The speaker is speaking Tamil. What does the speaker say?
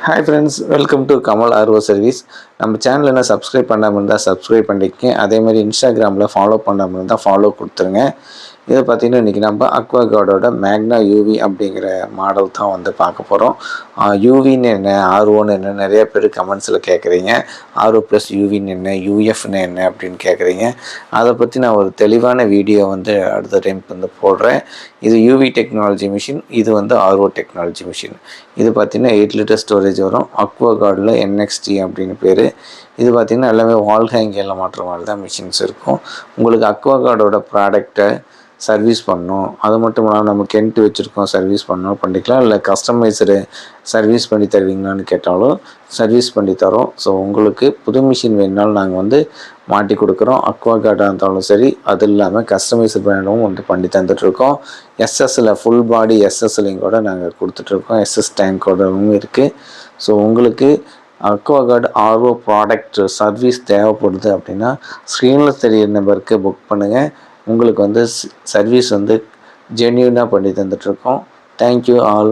Hi friends, welcome to Kamal RO Service. நம்ம சேனல் என்ன சப்ஸ்கிரைப் பண்ணாமல் இருந்தால் சப்ஸ்கிரைப் பண்ணிக்கங்க. அதே மாதிரி இன்ஸ்டாகிராமில் ஃபாலோ பண்ணாமல் இருந்தால் ஃபாலோ கொடுத்துருங்க. இதை பார்த்தீங்கன்னா இன்றைக்கி நம்ம அக்வாகார்டோட மேக்னா யூவி அப்படிங்கிற மாடல் தான் வந்து பார்க்க போகிறோம். யூவின்னு என்ன, ஆர்ஓன்னு என்ன, நிறைய பேர் கமெண்ட்ஸில் கேட்குறீங்க. ஆர்ஓ ப்ளஸ் யூவின்னு என்ன, யூஎஃப்னு என்ன அப்படின்னு கேட்குறீங்க. அதை பற்றி நான் ஒரு தெளிவான வீடியோ வந்து அடுத்த டைம் வந்து போடுறேன். இது யூவி டெக்னாலஜி மிஷின், இது வந்து ஆர்ஓ டெக்னாலஜி மிஷின். இது பார்த்திங்கன்னா 8 லிட்டர் ஸ்டோரேஜ் வரும். அக்வாகார்டில் NXT அப்படின்னு பேர். இது பார்த்திங்கன்னா எல்லாமே வால் ஹேங்கில் மாட்டுற மாதிரி தான் மிஷின்ஸ் இருக்கும். உங்களுக்கு அக்வாகார்டோட ப்ராடக்டை சர்வீஸ் பண்ணணும், அது மட்டும் இல்லாமல் நம்ம கென்ட்டு வச்சுருக்கோம், சர்வீஸ் பண்ணணும் பண்ணிக்கலாம். இல்லை கஸ்டமைஸ்டு சர்வீஸ் பண்ணி தருவீங்களான்னு கேட்டாலும் சர்வீஸ் பண்ணி தரோம். ஸோ உங்களுக்கு புது மிஷின் வேணுனாலும் நாங்கள் வந்து மாட்டி கொடுக்குறோம். அக்வாகார்டாக இருந்தாலும் சரி, அது இல்லாமல் கஸ்டமைஸ்டு பிராண்டும் வந்து பண்ணி தந்துட்டுருக்கோம். எஸ்எஸ்சில் ஃபுல் பாடி எஸ்எஸ்லையும் கூட நாங்கள் கொடுத்துட்ருக்கோம். எஸ்எஸ் டேங்கோடவும் இருக்குது. ஸோ உங்களுக்கு அக்வாகார்டு ஆர்ஓ ப்ராடக்ட் சர்வீஸ் தேவைப்படுது அப்படின்னா ஸ்க்ரீனில் தெரியிற நம்பருக்கு புக் பண்ணுங்கள். உங்களுக்கு வந்து சர்வீஸ் வந்து ஜென்யூனாக பண்ணி தந்துட்டுருக்கோம். Thank you all.